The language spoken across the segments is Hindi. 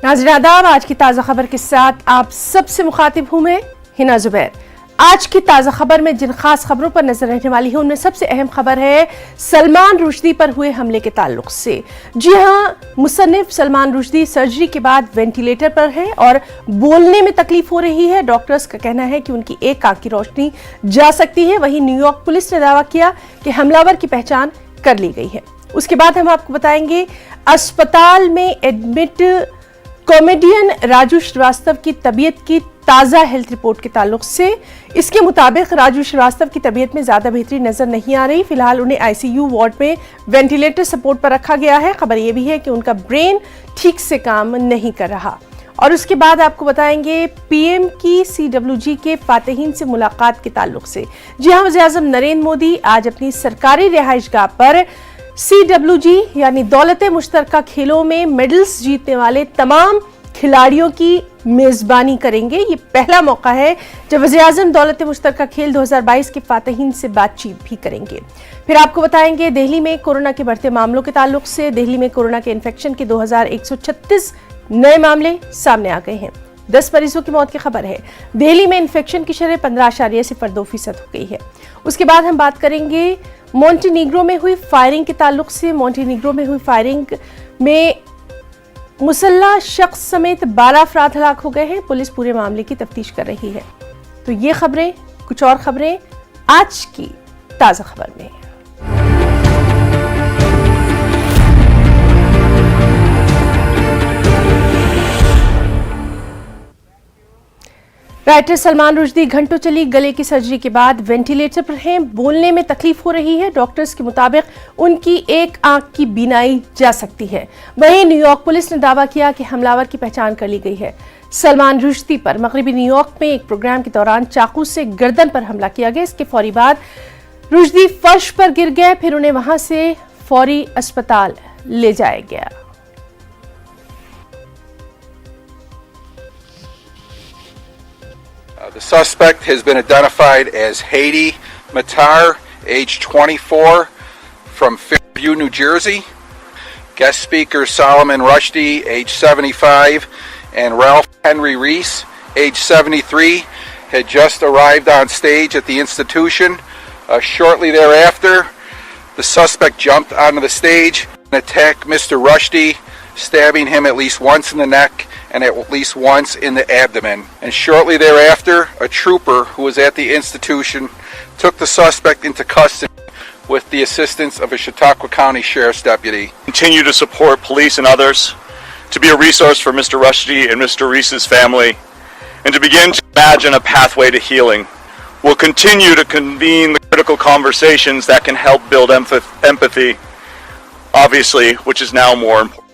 नाज़रीन आदाब, आज की ताज़ा खबर के साथ आप सबसे मुखातिब हूं मैं हिना जुबैर। आज की ताज़ा खबर में जिन खास खबरों पर नजर रहने वाली है उनमें सबसे अहम खबर है सलमान रुश्दी पर हुए हमले के ताल्लुक से। जी हां, मुसन्निफ सलमान रुश्दी सर्जरी के बाद वेंटिलेटर पर है और बोलने में तकलीफ हो रही है। डॉक्टर्स का कहना है कि उनकी एक आंख की रोशनी जा सकती है। वहीं न्यूयॉर्क पुलिस ने दावा किया कि हमलावर की पहचान कर ली गई है। उसके बाद हम आपको बताएंगे अस्पताल में एडमिट कॉमेडियन राजू श्रीवास्तव की तबीयत की ताज़ा हेल्थ रिपोर्ट के ताल्लुक से। इसके मुताबिक राजू श्रीवास्तव की तबीयत में ज्यादा बेहतरी नजर नहीं आ रही। फिलहाल उन्हें आईसीयू वार्ड में वेंटिलेटर सपोर्ट पर रखा गया है। खबर यह भी है कि उनका ब्रेन ठीक से काम नहीं कर रहा। और उसके बाद आपको बताएंगे पीएम की सीडब्ल्यूजी के फातहीन से मुलाकात के ताल्लुक से। जी हां, वज़ीर-ए-आज़म नरेंद्र मोदी आज अपनी सरकारी रिहाइशगाह पर सीडब्ल्यूजी यानी दौलत मुश्तरका खेलों में मेडल्स जीतने वाले तमाम खिलाड़ियों की मेजबानी करेंगे। ये पहला मौका है जब वज़ीर-ए-आज़म दौलत मुश्तरका खेल 2022 के फातहीन से बातचीत भी करेंगे। फिर आपको बताएंगे दिल्ली में कोरोना के बढ़ते मामलों के ताल्लुक से। दिल्ली में कोरोना के इन्फेक्शन के 2136 नए मामले सामने आ गए हैं। 10 मरीजों की मौत की खबर है। दिल्ली में इन्फेक्शन की शरह 15.02% हो गई है। उसके बाद हम बात करेंगे मोंटेनीग्रो में हुई फायरिंग के ताल्लुक से। मोंटेनीग्रो में हुई फायरिंग में मुसल्ला शख्स समेत 12 अफराद हलाक हो गए हैं। पुलिस पूरे मामले की तफ्तीश कर रही है। तो ये खबरें, कुछ और खबरें आज की ताज़ा खबर में। राइटर सलमान रुश्दी घंटों चली गले की सर्जरी के बाद वेंटिलेटर पर हैं। बोलने में तकलीफ हो रही है। डॉक्टर्स के मुताबिक उनकी एक आंख की बीनाई जा सकती है। वहीं न्यूयॉर्क पुलिस ने दावा किया कि हमलावर की पहचान कर ली गई है। सलमान रुश्दी पर मगरबी न्यूयॉर्क में एक प्रोग्राम के दौरान चाकू से गर्दन पर हमला किया गया। इसके फौरी बाद रुश्दी फर्श पर गिर गए। फिर उन्हें वहां से फौरी अस्पताल ले जाया गया। The suspect has been identified as Hadi Matar, age 24, from Fairview, New Jersey. Guest speaker Solomon Rushdie, age 75, and Ralph Henry Reese, age 73, had just arrived on stage at the institution. Shortly thereafter, the suspect jumped onto the stage and attacked Mr. Rushdie, stabbing him at least once in the neck and at least once in the abdomen. And shortly thereafter, a trooper who was at the institution took the suspect into custody with the assistance of a Chautauqua County Sheriff's deputy. Continue to support police and others, to be a resource for Mr. Rushdie and Mr. Reese's family, and to begin to imagine a pathway to healing. We'll continue to convene the critical conversations that can help build empathy, obviously, which is now more important.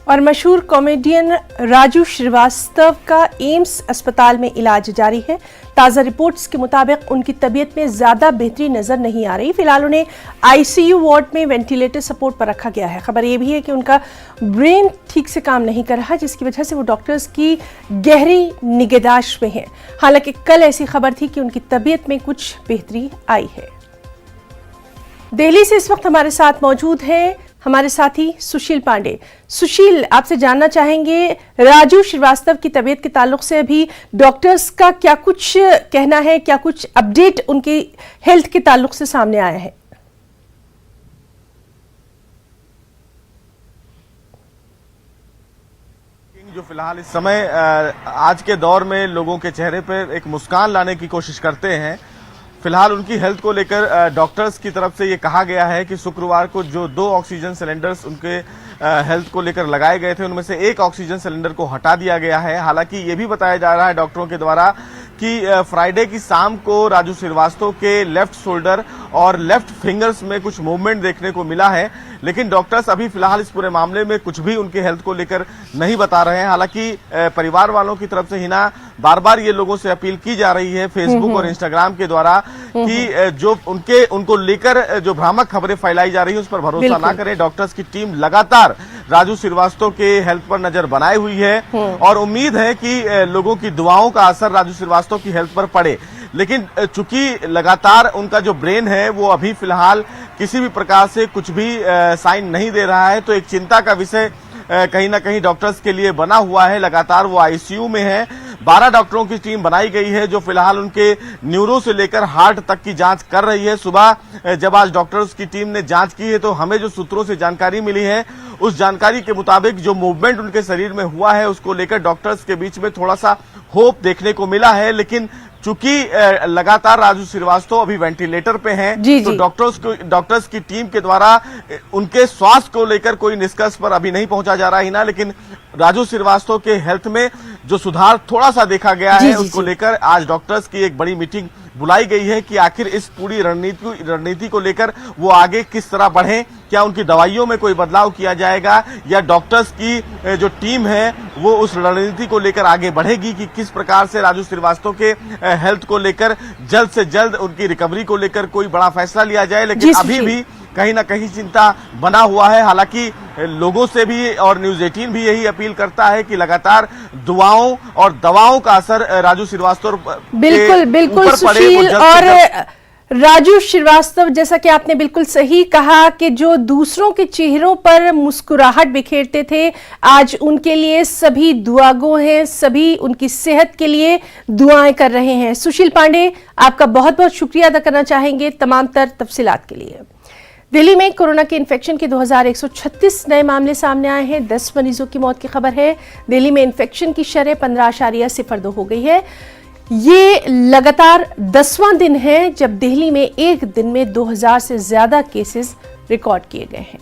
और मशहूर कॉमेडियन राजू श्रीवास्तव का एम्स अस्पताल में इलाज जारी है। ताज़ा रिपोर्ट्स के मुताबिक उनकी तबीयत में ज़्यादा बेहतरी नज़र नहीं आ रही। फिलहाल उन्हें आईसीयू वार्ड में वेंटिलेटर सपोर्ट पर रखा गया है। खबर यह भी है कि उनका ब्रेन ठीक से काम नहीं कर रहा, जिसकी वजह से वो डॉक्टर्स की गहरी निगहदाश्त में है। हालांकि कल ऐसी खबर थी कि उनकी तबीयत में कुछ बेहतरी आई है। दिल्ली से इस वक्त हमारे साथ मौजूद है हमारे साथी सुशील पांडे। सुशील, आपसे जानना चाहेंगे राजू श्रीवास्तव की तबीयत के ताल्लुक से अभी डॉक्टर्स का क्या कुछ कहना है, क्या कुछ अपडेट उनकी हेल्थ के ताल्लुक से सामने आया है? जो फिलहाल इस समय आज के दौर में लोगों के चेहरे पर एक मुस्कान लाने की कोशिश करते हैं। फिलहाल उनकी हेल्थ को लेकर डॉक्टर्स की तरफ से ये कहा गया है कि शुक्रवार को जो 2 ऑक्सीजन सिलेंडर्स उनके हेल्थ को लेकर लगाए गए थे, उनमें से एक ऑक्सीजन सिलेंडर को हटा दिया गया है। हालांकि ये भी बताया जा रहा है डॉक्टरों के द्वारा कि फ्राइडे की शाम को राजू श्रीवास्तव के लेफ्ट शोल्डर और लेफ्ट फिंगर्स में कुछ मूवमेंट देखने को मिला है, लेकिन डॉक्टर्स अभी फिलहाल इस पूरे मामले में कुछ भी उनके हेल्थ को लेकर नहीं बता रहे हैं। हालांकि परिवार वालों की तरफ से हिना बार बार ये लोगों से अपील की जा रही है फेसबुक और इंस्टाग्राम के द्वारा कि जो उनको लेकर जो भ्रामक खबरें फैलाई जा रही है उस पर भरोसा ना करें। डॉक्टर्स की टीम लगातार राजू श्रीवास्तव के हेल्थ पर नजर बनाए हुई है और उम्मीद है कि लोगों की दुआओं का असर राजू श्रीवास्तव की हेल्थ पर पड़े। लेकिन चूंकि लगातार उनका जो ब्रेन है वो अभी फिलहाल किसी भी प्रकार से कुछ भी साइन नहीं दे रहा है, तो एक चिंता का विषय कहीं ना कहीं डॉक्टर्स के लिए बना हुआ है। लगातार वो आईसीयू में है। 12 डॉक्टरों की टीम बनाई गई है जो फिलहाल उनके न्यूरो से लेकर हार्ट तक की जांच कर रही है। सुबह जब आज डॉक्टर्स की टीम ने जांच की है तो हमें जो सूत्रों से जानकारी मिली है उस जानकारी के मुताबिक जो मूवमेंट उनके शरीर में हुआ है उसको लेकर डॉक्टर्स के बीच में थोड़ा सा होप देखने को मिला है। लेकिन चूंकि लगातार राजू श्रीवास्तव अभी वेंटिलेटर पे हैं, तो डॉक्टर्स की टीम के द्वारा उनके स्वास्थ्य को लेकर कोई निष्कर्ष पर अभी नहीं पहुंचा जा रहा है ना। लेकिन राजू श्रीवास्तव के हेल्थ में जो सुधार थोड़ा सा देखा गया है उसको लेकर आज डॉक्टर्स की एक बड़ी मीटिंग बुलाई गई है कि आखिर इस पूरी रणनीति को लेकर वो आगे किस तरह बढ़े। क्या उनकी दवाइयों में कोई बदलाव किया जाएगा या डॉक्टर्स की जो टीम है वो उस रणनीति को लेकर आगे बढ़ेगी कि किस प्रकार से राजू श्रीवास्तव के हेल्थ को लेकर जल्द से जल्द उनकी रिकवरी को लेकर कोई बड़ा फैसला लिया जाए। लेकिन अभी भी कहीं ना कहीं चिंता बना हुआ है। हालांकि लोगों से भी और न्यूज 18 भी यही अपील करता है कि लगातार दुआओं और दवाओं का असर राजू श्रीवास्तव बिल्कुल सुशील। और राजू श्रीवास्तव, जैसा कि आपने बिल्कुल सही कहा कि जो दूसरों के चेहरों पर मुस्कुराहट बिखेरते थे, आज उनके लिए सभी दुआगो हैं, सभी उनकी सेहत के लिए दुआएं कर रहे हैं। सुशील पांडे, आपका बहुत बहुत शुक्रिया अदा करना चाहेंगे तमाम तर तफसीलात के लिए। दिल्ली में कोरोना के इन्फेक्शन के 2136 नए मामले सामने आए हैं। 10 मरीजों की मौत की खबर है। दिल्ली में इन्फेक्शन की शरह 15.02 हो गई है। ये लगातार 10वां दिन है जब दिल्ली में एक दिन में 2000 से ज्यादा केसेस रिकॉर्ड किए गए हैं।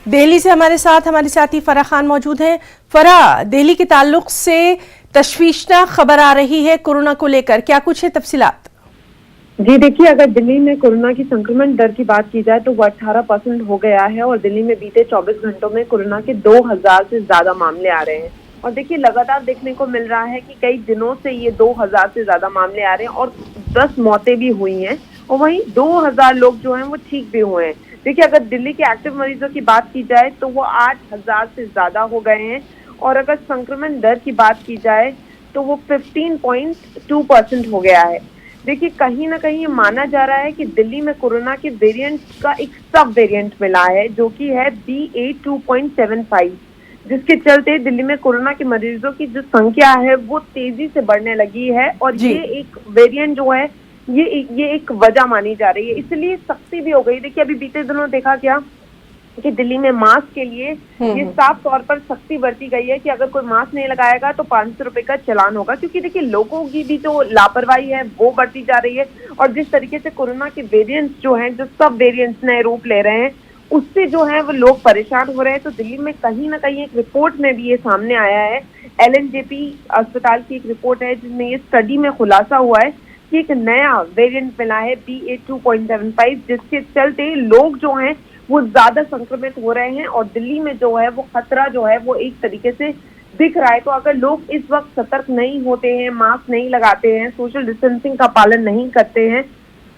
दिल्ली से हमारे साथी फराह खान मौजूद हैं। फराह, दिल्ली के ताल्लुक से तशवीशनाक खबर आ रही है कोरोना को लेकर, क्या कुछ है तफसीलात? जी देखिए, अगर दिल्ली में कोरोना की संक्रमण दर की बात की जाए तो वो 18% हो गया है और दिल्ली में बीते 24 घंटों में कोरोना के 2000 से ज्यादा मामले आ रहे हैं। और देखिए, लगातार देखने को मिल रहा है कि कई दिनों से ये 2000 से ज्यादा मामले आ रहे हैं और 10 मौतें भी हुई हैं और वहीं 2000 लोग जो हैं वो ठीक भी हुए हैं। देखिए, अगर दिल्ली के एक्टिव मरीजों की बात की जाए तो वो 8000 से ज्यादा हो गए हैं और अगर संक्रमण दर की बात की जाए तो वो 15.2% हो गया है। देखिए, कहीं ना कहीं ये माना जा रहा है कि दिल्ली में कोरोना के वेरिएंट का एक सब वेरिएंट मिला है जो कि है BA.2.75, जिसके चलते दिल्ली में कोरोना के मरीजों की जो संख्या है वो तेजी से बढ़ने लगी है और ये एक वेरिएंट जो है ये एक वजह मानी जा रही है, इसलिए सख्ती भी हो गई। देखिए, अभी बीते दिनों देखा क्या कि दिल्ली में मास्क के लिए ये साफ तौर पर सख्ती बरती गई है कि अगर कोई मास्क नहीं लगाएगा तो 500 रुपए का चालान होगा, क्योंकि देखिए लोगों की भी जो लापरवाही है वो बढ़ती जा रही है और जिस तरीके से कोरोना के वेरिएंट्स जो हैं, जो सब वेरिएंट्स नए रूप ले रहे हैं, उससे जो है वो लोग परेशान हो रहे हैं। तो दिल्ली में कहीं ना कहीं एक रिपोर्ट में भी ये सामने आया है, LNJP अस्पताल की एक रिपोर्ट है जिसमें ये स्टडी में खुलासा हुआ है कि एक नया वेरिएंट मिला है BA.2.75, जिसके चलते लोग जो हैं वो ज्यादा संक्रमित हो रहे हैं और दिल्ली में जो है वो खतरा जो है वो एक तरीके से दिख रहा है। तो अगर लोग इस वक्त सतर्क नहीं होते हैं, मास्क नहीं लगाते हैं, सोशल डिस्टेंसिंग का पालन नहीं करते हैं,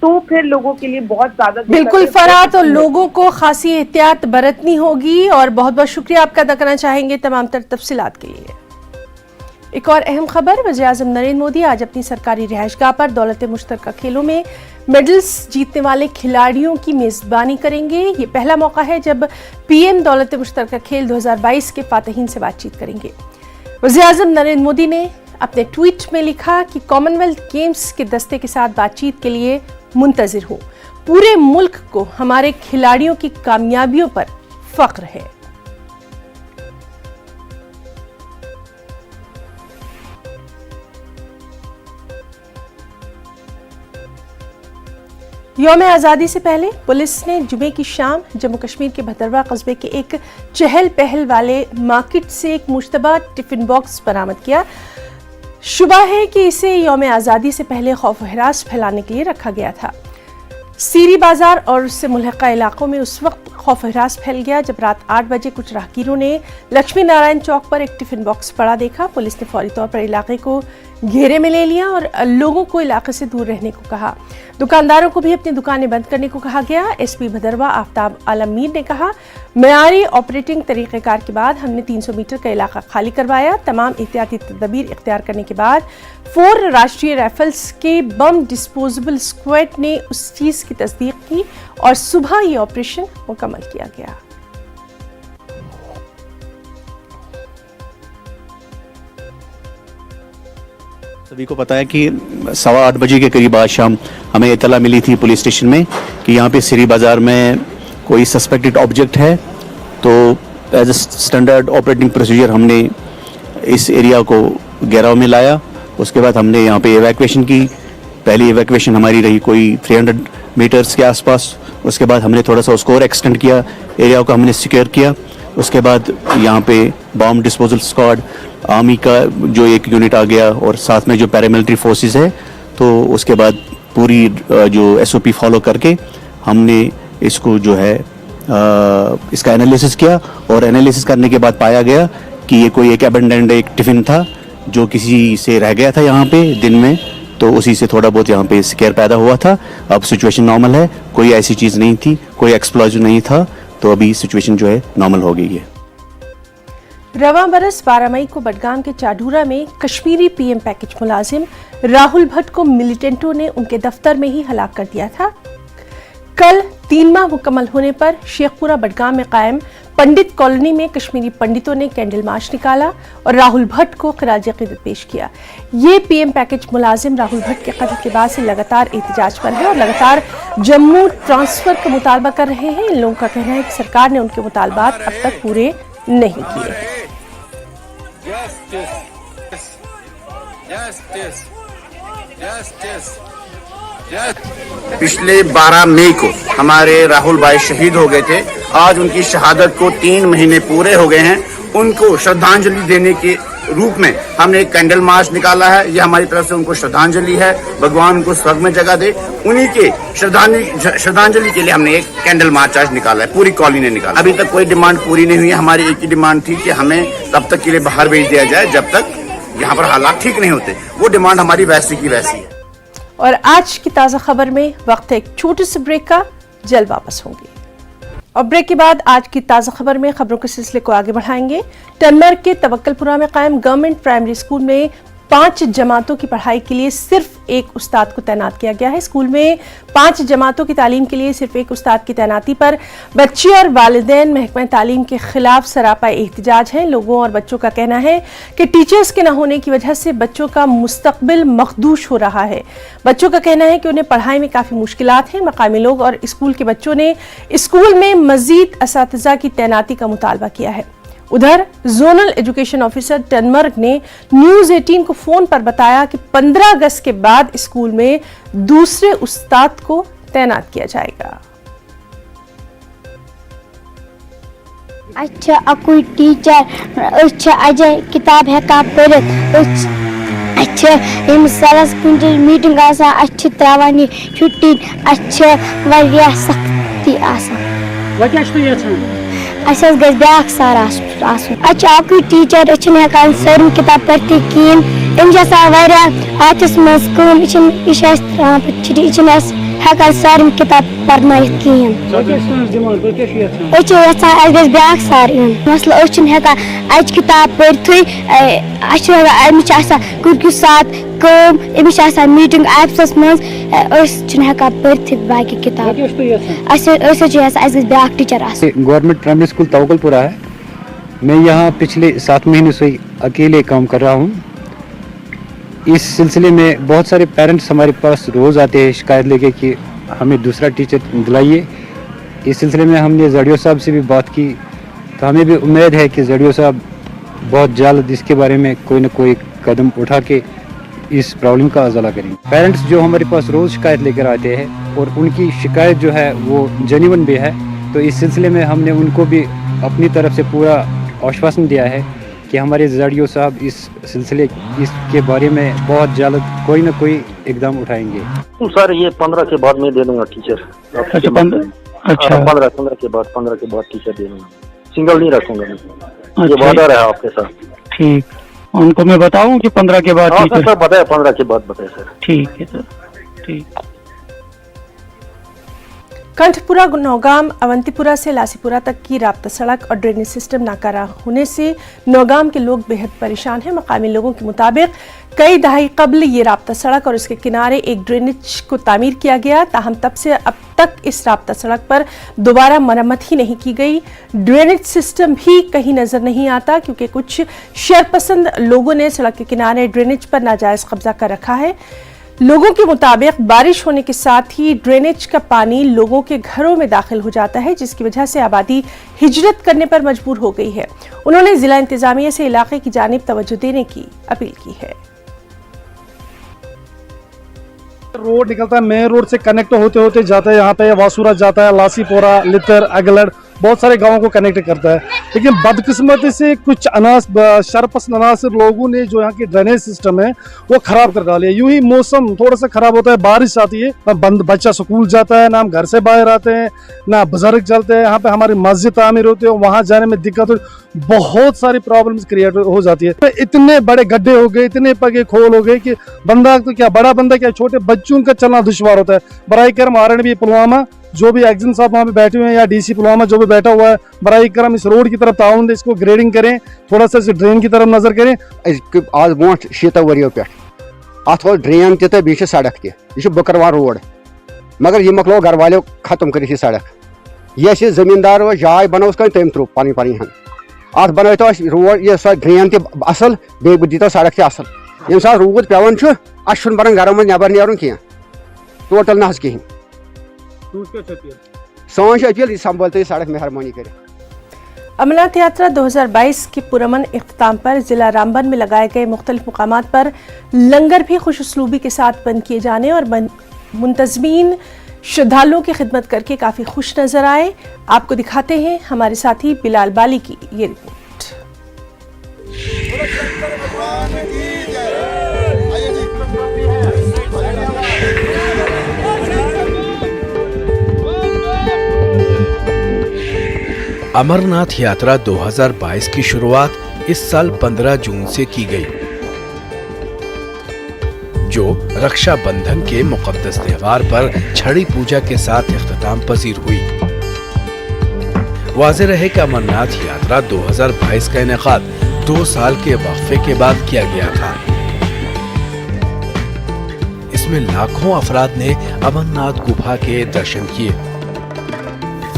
तो फिर लोगों के लिए बहुत ज्यादा बिल्कुल फराह, तो लोगों को खासी एहतियात बरतनी होगी। और बहुत बहुत शुक्रिया आपका अदा करना चाहेंगे तमाम तर तफसीलात के लिए। एक और अहम खबर, वज़ीर-ए-आज़म नरेंद्र मोदी आज अपनी सरकारी रिहाइशगाह पर दौलत मुश्तरका खेलों में मेडल्स जीतने वाले खिलाड़ियों की मेजबानी करेंगे। ये पहला मौका है जब पीएम दौलत मुश्तरका खेल 2022 के फातहीन से बातचीत करेंगे। वज़ीर-ए-आज़म नरेंद्र मोदी ने अपने ट्वीट में लिखा कि कॉमनवेल्थ गेम्स के दस्ते के साथ बातचीत के लिए मुंतजिर हूं। पूरे मुल्क को हमारे खिलाड़ियों की कामयाबियों पर फख्र है। यौम आज़ादी से पहले पुलिस ने जुमे की शाम जम्मू कश्मीर के भदरवा कस्बे के एक चहल पहल वाले मार्केट से एक मुश्तबा टिफिन बॉक्स बरामद किया। शुबा है कि इसे यौम आज़ादी से पहले खौफ हरास फैलाने के लिए रखा गया था। सीरी बाजार और उससे मुल्हका इलाकों में उस वक्त खौफ हरास फैल गया जब रात 8 बजे कुछ राहगीरों ने लक्ष्मी नारायण चौक पर एक टिफिन बॉक्स पड़ा देखा। पुलिस ने फौरी तौर पर इलाके को घेरे में ले लिया और लोगों को इलाके से दूर रहने को कहा। दुकानदारों को भी अपनी दुकानें बंद करने को कहा गया। एसपी भदरवा आफ्ताब आलम मीर ने कहा, मेयारी ऑपरेटिंग तरीक़ेकार के बाद हमने 300 मीटर का इलाका खाली करवाया। तमाम एहतियाती तदबीर इख्तियार करने के बाद 4 राष्ट्रीय राइफल्स के बम डिस्पोजेबल स्क्वाड ने उस चीज़ की तस्दीक की और सुबह ये ऑपरेशन मुकम्मल किया गया। सभी को पता है कि 8:15 बजे के करीब आज शाम हमें इतला मिली थी पुलिस स्टेशन में कि यहाँ पे सिरी बाज़ार में कोई सस्पेक्टेड ऑब्जेक्ट है। तो as a standard operating procedure हमने इस एरिया को घेराव में लाया। उसके बाद हमने यहाँ पे एवैक्यूएशन की। पहली एवैक्यूएशन हमारी रही कोई 300 मीटर्स के आसपास। उसके बाद हमने थोड़ा सा उसको और एक्सटेंड किया, एरिया को हमने सिक्योर किया। उसके बाद यहाँ पे बॉम्ब डिस्पोजल स्क्वाड, आर्मी का जो एक यूनिट आ गया और साथ में जो पैरामिलिट्री फोर्सेस है। तो उसके बाद पूरी जो SOP फॉलो करके हमने इसको जो है इसका एनालिसिस किया और एनालिसिस करने के बाद पाया गया कि ये कोई एक अबेंडेंड एक टिफ़िन था जो किसी से रह गया था यहाँ पे दिन में। तो उसी से थोड़ा बहुत यहाँ पे स्केयर पैदा हुआ था। अब सिचुएशन नॉर्मल है, कोई ऐसी चीज़ नहीं थी, कोई एक्सप्लोजिव नहीं था। तो अभी सिचुएशन जो है नॉर्मल हो गई है। रवां बरस 12 मई को बडगाम के चाडूरा में कश्मीरी PM पैकेज मुलाजिम राहुल भट्ट को मिलिटेंटों ने उनके दफ्तर में ही हलाक कर दिया था। कल 3 माह मुकम्मल होने पर शेखपुरा बडगाम में कायम पंडित कॉलोनी में कश्मीरी पंडितों ने कैंडल मार्च निकाला और राहुल भट्ट को खिराज अकीदत पेश किया। ये PM पैकेज मुलाजिम राहुल भट्ट के कत्ल के बाद से लगातार एहतजाज पर है और लगातार जम्मू ट्रांसफर का मुतालबा कर रहे हैं। इन लोगों का कहना है कि सरकार ने उनके मुतालबात अब तक पूरे नहीं किए। पिछले 12 मई को हमारे राहुल भाई शहीद हो गए थे। आज उनकी शहादत को 3 महीने पूरे हो गए हैं। उनको श्रद्धांजलि देने के रूप में हमने एक कैंडल मार्च निकाला है। ये हमारी तरफ से उनको श्रद्धांजलि है। भगवान उनको स्वर्ग में जगह दे। उन्हीं के श्रद्धांजलि के लिए हमने एक कैंडल मार्च आज निकाला है, पूरी कॉलोनी ने निकाला। अभी तक कोई डिमांड पूरी नहीं हुई है। हमारी एक ही डिमांड थी कि हमें तब तक के लिए बाहर भेज दिया जाए जब तक यहाँ पर हालात ठीक नहीं होते। वो डिमांड हमारी वैसी की वैसी है। और आज की ताज़ा खबर में वक्त है एक छोटे से ब्रेक का, जल्द वापस होंगे। और ब्रेक के बाद आज की ताज़ा खबर में खबरों के सिलसिले को आगे बढ़ाएंगे। टनमर्ग के तवक्कलपुरा में कायम गवर्नमेंट प्राइमरी स्कूल में 5 जमातों की पढ़ाई के लिए सिर्फ एक उस्ताद को तैनात किया गया है। स्कूल में 5 जमातों की तालीम के लिए सिर्फ एक उस्ताद की तैनाती पर बच्चे और वालिदैन महकमा तालीम के खिलाफ सरापा एहतजाज हैं। लोगों और बच्चों का कहना है कि टीचर्स के न होने की वजह से बच्चों का मुस्तकबिल मखदूश हो रहा है। बच्चों का कहना है कि उन्हें पढ़ाई में काफ़ी मुश्किलात हैं। मकामी लोग और स्कूल के बच्चों ने स्कूल में मजीद असातिज़ा की तैनाती का मुतालबा किया है। उधर जोनल एजुकेशन ऑफिसर टनमर्ग ने न्यूज़ 18 को फोन पर बताया कि 15 अगस्त के बाद स्कूल में दूसरे उस्ताद को तैनात किया जाएगा। अच्छा अकुई टीचर अजय किताब हेका पढ़ित अच्छा यम सरस कुछ मीटिंग त्रावान छुट्टी अच्छा वारिया सख्ती ब्याक सर अकु टीचर हेकान सारी किताब पढ़ते कहें हाथस मज हेकान सारी किताब पढ़न कहें ब्याक सर मसल हेकान अच किताब पढ़ कुछ साथ मीटिंग एप्स मज हेकान पढ़ बाकी किताब ब्याक teacher government primary school Tavakkalpura है। मैं यहाँ पिछले 7 महीने से अकेले काम कर रहा हूँ। इस सिलसिले में बहुत सारे पेरेंट्स हमारे पास रोज़ आते हैं शिकायत लेके कि हमें दूसरा टीचर दिलाइए। इस सिलसिले में हमने जड़ियो साहब से भी बात की, तो हमें भी उम्मीद है कि जड़ियो साहब बहुत जल्द इसके बारे में कोई ना कोई कदम उठा के इस प्रॉब्लम का अज़ला करेंगे। पेरेंट्स जो हमारे पास रोज़ शिकायत लेकर आते हैं और उनकी शिकायत जो है वो जेन्युइन भी है, तो इस सिलसिले में हमने उनको भी अपनी तरफ से पूरा आश्वासन दिया है कि हमारे जड़ियो साहब इस सिलसिले इसके बारे में बहुत जल्द कोई ना कोई इकदाम उठाएंगे। सर ये 15 के बाद मैं दे दूंगा टीचर। अच्छा 15 के बाद टीचर दे दूंगा, सिंगल नहीं रखूंगा मैं। ये वादा रहा आपके साथ। ठीक उनको मैं बताऊं कि 15 के बाद? हाँ सर बताए, 15 के बाद बताए सर। ठीक है सर, ठीक। कंठपुरा नौगाम अवंतीपुरा से लासीपुरा तक की राब्ता सड़क और ड्रेनेज सिस्टम नाकारा होने से नौगाम के लोग बेहद परेशान हैं। मकामी लोगों के मुताबिक कई दहाई कबल ये राब्ता सड़क और उसके किनारे एक ड्रेनेज को तामीर किया गया, ताहम तब से अब तक इस राब्ता सड़क पर दोबारा मरम्मत ही नहीं की गई। ड्रेनेज सिस्टम भी कहीं नजर नहीं आता क्योंकि कुछ शरपसंद लोगों ने सड़क के किनारे ड्रेनेज पर नाजायज कब्जा कर रखा है। लोगों के मुताबिक बारिश होने के साथ ही ड्रेनेज का पानी लोगों के घरों में दाखिल हो जाता है, जिसकी वजह से आबादी हिजरत करने पर मजबूर हो गई है। उन्होंने जिला इंतजामिया से इलाके की जानिब तवज्जो देने की अपील की है। रोड निकलता है, मेन रोड से कनेक्ट होते होते जाता है, यहाँ पे वासूरा जाता है, लासीपोरा, लितर, अगलड़, बहुत सारे गांवों को कनेक्ट करता है। लेकिन बदकिस्मती से कुछ शरपसंद अनासर लोगों ने जो यहाँ की ड्रेनेज सिस्टम है वो खराब कर डाले। यूं ही मौसम थोड़ा सा खराब होता है, बारिश आती है, ना बच्चा स्कूल जाता है, ना हम घर से बाहर आते हैं, ना बुजुर्ग चलते हैं। यहाँ पे हमारी मस्जिद तामीर होती है, वहाँ जाने में दिक्कत हो, बहुत सारी प्रॉब्लम्स क्रिएट हो जाती है। इतने बड़े गड्ढे हो गए, इतने पगे खोल हो गए कि बंदा तो क्या, बड़ा बंदा क्या, छोटे बच्चों का चलना दुश्वार होता है। बराई करम RNB पुलवामा जो भी एक्शन साहब वहाँ पे बैठे हुए हैं या DC पुलवामा जो भी बैठा हुआ है, बराई करम इस रोड की तरफ ताउन दे, इसको ग्रेडिंग करें, थोड़ा सा इस ड्रेन की तरफ नजर करें। आज ब्रो 6 वरियों पे अत ड्रेन तो बी सड़क तह बकरवार रोड, मगर यह मकलो घर वालों खत्म कर सड़क। यह जमींदार जाय बनो तम त्रो पन पन हन अत बन तो रोड यह ड्रेन तल बे दीतो सड़क तल। ये सात रूद पेवान अस बन घर मज नबर नीरुन कह टोटल ना कहें। सोच अपील संभलते सड़क मेहरबानी करें। अमरनाथ यात्रा 2022 के पुरअमन इख्तिताम पर जिला रामबन में लगाए गए मुख्तलिफ मुकामात पर लंगर भी खुशउस्लूबी के साथ बंद किए जाने और मुंतजमीन श्रद्धालुओं की खिदमत करके काफ़ी खुश नजर आए। आपको दिखाते हैं हमारे साथी बिलाल बाली की ये रिपोर्ट। अमरनाथ यात्रा 2022 की शुरुआत इस साल 15 जून से की गई, जो रक्षाबंधन के मुकद्दस त्योहार पर छड़ी पूजा के साथ इख्तिताम पजीर हुई। वाज़ेह रहे कि अमरनाथ यात्रा 2022 का इनेकाद 2 साल के वक्फे के बाद किया गया था। इसमें लाखों अफराद ने अमरनाथ गुफा के दर्शन किए।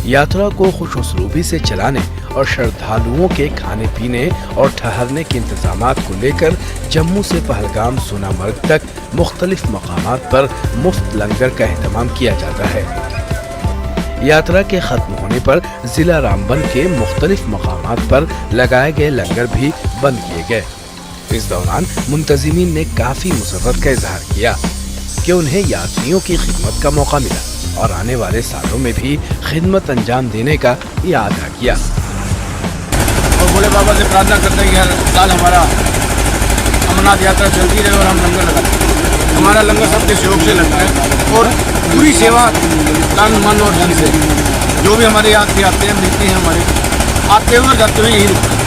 यात्रा को खुशउस्लूबी से चलाने और श्रद्धालुओं के खाने पीने और ठहरने के इंतजामात को लेकर जम्मू से पहलगाम सोनामर्ग तक मुख्तलिफ मकामात पर मुफ्त लंगर का एहतमाम किया जाता है। यात्रा के खत्म होने पर जिला रामबन के मुख्तलिफ मकामात पर लगाए गए लंगर भी बंद किए गए। इस दौरान मुंतजिमीन ने काफी मुसर्रत का इजहार किया कि उन्हें यात्रियों की खिदमत का मौका मिला और आने वाले सालों में भी खिदमत अंजाम देने का इरादा किया। और भोले बाबा से प्रार्थना करते हैं कि हर साल हमारा अमरनाथ यात्रा चलती रहे और हम लंगर लगाते। हमारा लंगर सबके सहयोग से लगता है और पूरी सेवा तन मन और धन से। जो भी हमारे यात्री आते हैं, मिलते हैं, हमारे आते हुए और जाते हुए यही रुकते हैं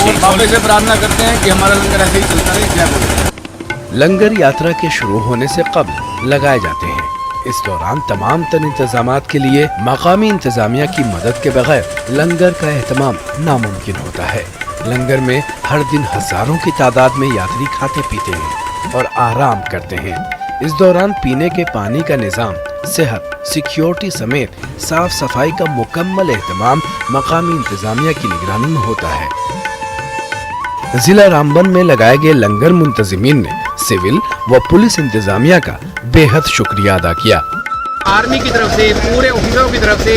और बाबा से प्रार्थना करते हैं कि हमारा लंगर ऐसे ही चलता रहे। जय भोले। लंगर यात्रा के शुरू होने से कब्ल लगाए जाते हैं। इस दौरान तमाम तर इंतजामात के लिए मकामी इंतजामिया की मदद के बगैर लंगर का एहतमाम नामुमकिन होता है। लंगर में हर दिन हजारों की तादाद में यात्री खाते पीते हैं और आराम करते हैं। इस दौरान पीने के पानी का निजाम, सेहत, सिक्योरिटी समेत साफ सफाई का मुकम्मल एहतमाम मकामी इंतजामिया की निगरानी में होता है। जिला रामबन में लगाए गए लंगर मुंतजिमीन ने सिविल व पुलिस इंतजामिया का बेहद शुक्रिया अदा किया। आर्मी की तरफ से, पूरे ऑफिसरों की तरफ से,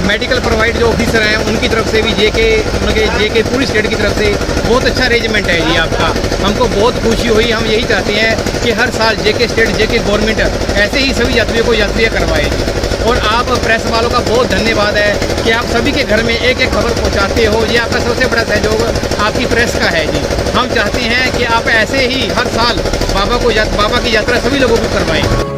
मेडिकल प्रोवाइड जो ऑफिसर हैं उनकी तरफ से भी, जेके पूरी स्टेट की तरफ से बहुत अच्छा अरेंजमेंट है जी आपका। हमको बहुत खुशी हुई। हम यही चाहते हैं कि हर साल जेके स्टेट, जेके गवर्नमेंट ऐसे ही सभी यात्रियों को यात्रियाँ करवाए जी। और आप प्रेस वालों का बहुत धन्यवाद है कि आप सभी के घर में एक एक खबर पहुंचाते हो। ये आपका सबसे बड़ा सहयोग आपकी प्रेस का है जी। हम चाहते हैं कि आप ऐसे ही हर साल बाबा की यात्रा सभी लोगों को करवाएं।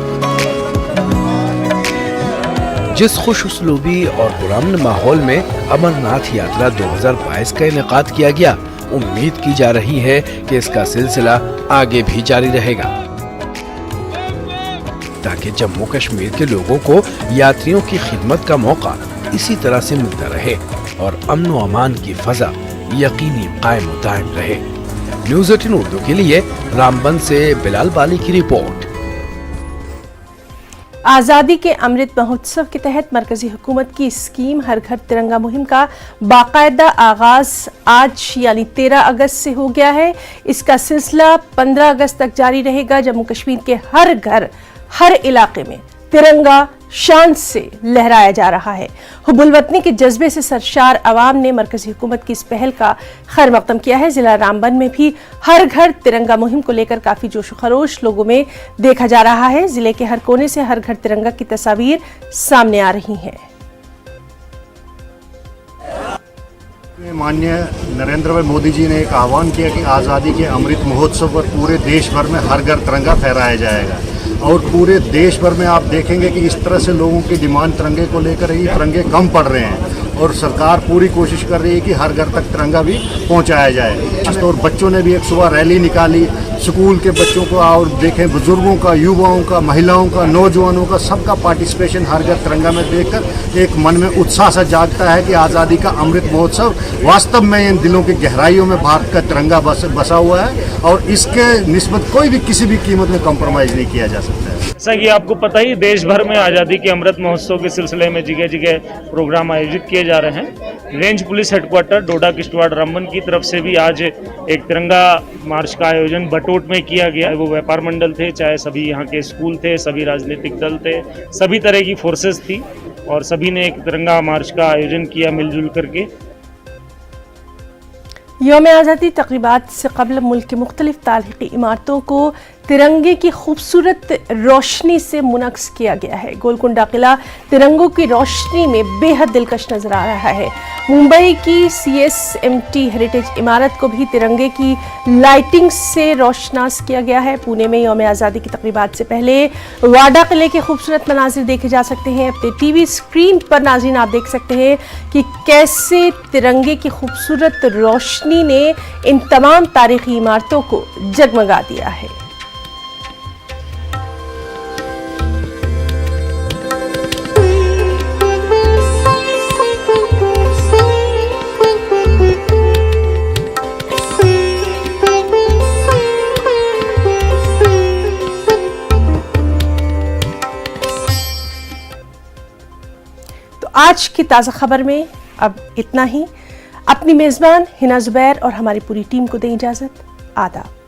जिस खुशउस्लूबी और पुरअमन माहौल में अमरनाथ यात्रा 2022 का इनेकाद किया गया, उम्मीद की जा रही है कि इसका सिलसिला आगे भी जारी रहेगा, ताकि जम्मू कश्मीर के लोगों को यात्रियों की खिदमत का मौका इसी तरह से मिलता रहे और अमन व अमान की फजा यकीनी कायम व दायम रहे। न्यूज़ 18 उर्दू के लिए रामबन से बिलाल बाली की रिपोर्ट। आज़ादी के अमृत महोत्सव के तहत मरकजी हुकूमत की स्कीम हर घर तिरंगा मुहिम का बाकायदा आगाज आज यानी 13 अगस्त से हो गया है। इसका सिलसिला 15 अगस्त तक जारी रहेगा। जम्मू कश्मीर के हर घर, हर इलाके में तिरंगा शान से लहराया जा रहा है। हुब्बुल वतनी के जज्बे से सरशार अवाम ने मरकजी हुकूमत की इस पहल का खैर मकदम किया है। जिला रामबन में भी हर घर तिरंगा मुहिम को लेकर काफी जोश खरोश लोगों में देखा जा रहा है। जिले के हर कोने से हर घर तिरंगा की तस्वीर सामने आ रही हैं। माननीय नरेंद्र भाई मोदी जी ने एक आह्वान किया कि आज़ादी के अमृत महोत्सव पर पूरे देश भर में हर घर तिरंगा फहराया जाएगा और पूरे देश भर में आप देखेंगे कि इस तरह से लोगों की डिमांड तिरंगे को लेकर ही तिरंगे कम पड़ रहे हैं और सरकार पूरी कोशिश कर रही है कि हर घर तक तिरंगा भी पहुंचाया जाए। और बच्चों ने भी एक सुबह रैली निकाली, स्कूल के बच्चों को और देखें बुजुर्गों का, युवाओं का, महिलाओं का, नौजवानों का, सबका पार्टिसिपेशन हर घर तिरंगा में देखकर एक मन में उत्साह सा जागता है कि आज़ादी का अमृत महोत्सव वास्तव में इन दिलों की गहराइयों में भारत का तिरंगा बसा हुआ है और इसके निस्बत कोई भी किसी भी कीमत में कॉम्प्रोमाइज़ नहीं किया जा सकता है। जैसा कि आपको पता ही देश भर में आज़ादी के अमृत महोत्सव के सिलसिले में जगह जगह प्रोग्राम आयोजित किए जा रहे हैं। Range police headquarter Doda Kishtwar Ramban की तरफ से भी आज एक तिरंगा मार्च का आयोजन बटोट में किया गया। वो व्यापार मंडल थे, चाहे सभी यहाँ के स्कूल थे, सभी राजनीतिक दल थे, सभी तरह की फोर्सेस थी और सभी ने एक तिरंगा मार्च का आयोजन किया मिलजुल करके। यौम आज़ादी तक़रीबात से कबल मुल्क के मुख्तलिफ तारीख़ी इमारतों को तिरंगे की खूबसूरत रोशनी से मुनक्स किया गया है। गोलकुंडा किला तिरंगों की रोशनी में बेहद दिलकश नजर आ रहा है। मुंबई की CSMT हेरिटेज इमारत को भी तिरंगे की लाइटिंग से रोशनास किया गया है। पुणे में यौम आज़ादी की तक़रीबात से पहले वाडा किले के खूबसूरत मनाजिर देखे जा सकते हैं। अपने TV स्क्रीन पर नाज़रीन आप देख सकते हैं कि कैसे तिरंगे की खूबसूरत रोशनी ने इन तमाम तारीख़ी इमारतों को जगमगा दिया है। आज की ताज़ा खबर में अब इतना ही। अपनी मेज़बान हिना जुबैर और हमारी पूरी टीम को दें इजाज़त। आदाब।